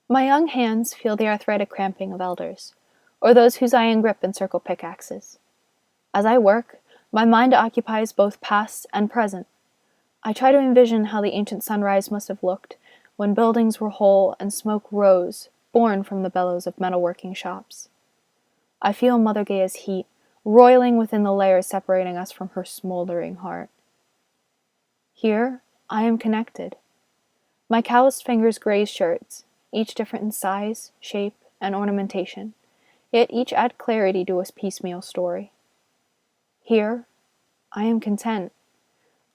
My young hands feel the arthritic cramping of elders, or those whose iron grip encircle pickaxes. As I work, my mind occupies both past and present. I try to envision how the ancient sunrise must have looked when buildings were whole and smoke rose, borne from the bellows of metalworking shops. I feel Mother Gaia's heat roiling within the layers separating us from her smoldering heart. Here, I am connected. My calloused fingers graze sherds, each different in size, shape, and ornamentation, yet each add clarity to a piecemeal story. Here, I am content,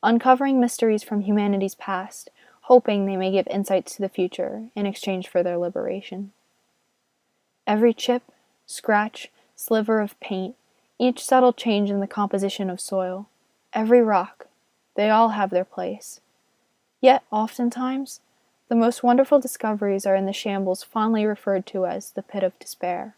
uncovering mysteries from humanity's past, hoping they may give insights to the future in exchange for their liberation. Every chip, scratch, sliver of paint, each subtle change in the composition of soil, every rock, they all have their place. Yet, oftentimes, the most wonderful discoveries are in the shambles fondly referred to as the pit of despair.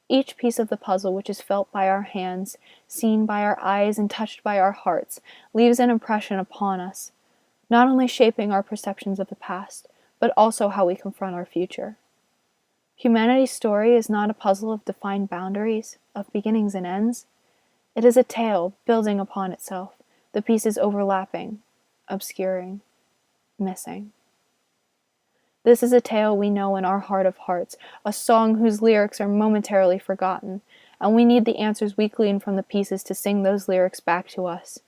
Each piece of the puzzle which is felt by our hands, seen by our eyes, and touched by our hearts, leaves an impression upon us, not only shaping our perceptions of the past, but also how we confront our future. Humanity's story is not a puzzle of defined boundaries, of beginnings and ends. It is a tale building upon itself, the pieces overlapping, obscuring, missing. This is a tale we know in our heart of hearts, a song whose lyrics are momentarily forgotten, and we need the answers we glean from the pieces to sing those lyrics back to us,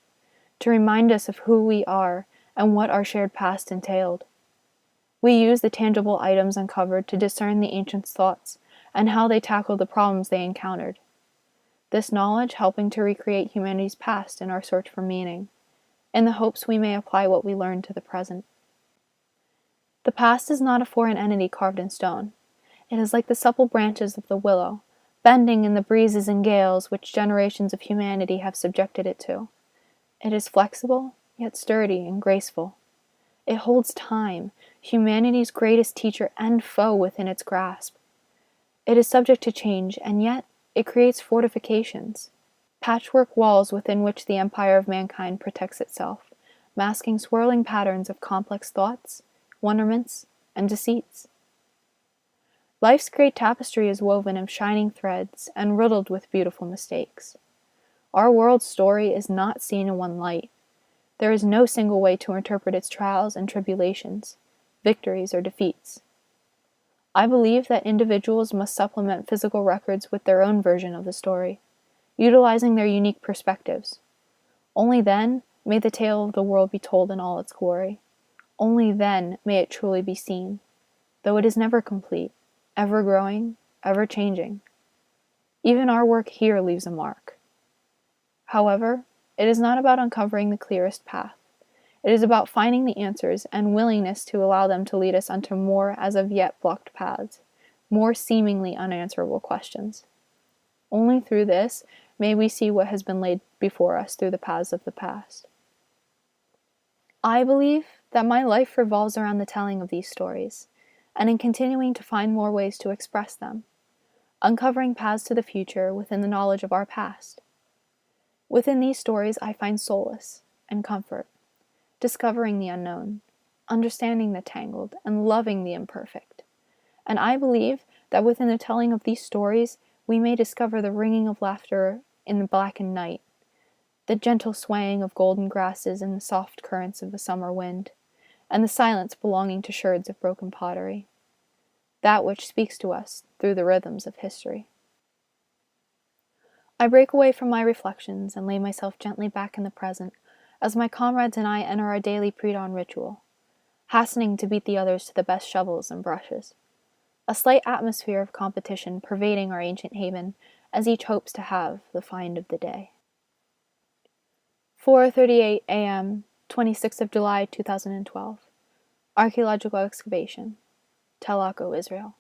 to remind us of who we are and what our shared past entailed. We use the tangible items uncovered to discern the ancients' thoughts and how they tackled the problems they encountered. This knowledge helping to recreate humanity's past in our search for meaning, in the hopes we may apply what we learned to the present. The past is not a foreign entity carved in stone. It is like the supple branches of the willow, bending in the breezes and gales which generations of humanity have subjected it to. It is flexible, yet sturdy and graceful. It holds time, humanity's greatest teacher and foe, within its grasp. It is subject to change, and yet it creates fortifications, patchwork walls within which the empire of mankind protects itself, masking swirling patterns of complex thoughts, wonderments, and deceits. Life's great tapestry is woven of shining threads and riddled with beautiful mistakes. Our world's story is not seen in one light. There is no single way to interpret its trials and tribulations, victories or defeats. I believe that individuals must supplement physical records with their own version of the story, utilizing their unique perspectives. Only then may the tale of the world be told in all its glory. Only then may it truly be seen, though it is never complete, ever growing, ever changing. Even our work here leaves a mark. However, it is not about uncovering the clearest path. It is about finding the answers and willingness to allow them to lead us onto more as of yet blocked paths, more seemingly unanswerable questions. Only through this may we see what has been laid before us through the paths of the past. I believe that my life revolves around the telling of these stories, and in continuing to find more ways to express them, uncovering paths to the future within the knowledge of our past. Within these stories I find solace and comfort, discovering the unknown, understanding the tangled, and loving the imperfect. And I believe that within the telling of these stories we may discover the ringing of laughter in the blackened night, the gentle swaying of golden grasses in the soft currents of the summer wind, and the silence belonging to sherds of broken pottery, that which speaks to us through the rhythms of history. I break away from my reflections and lay myself gently back in the present as my comrades and I enter our daily pre-dawn ritual, hastening to beat the others to the best shovels and brushes, a slight atmosphere of competition pervading our ancient haven as each hopes to have the find of the day. 4:38 a.m., 26th of July, 2012. Archaeological excavation, Tel Akko, Israel.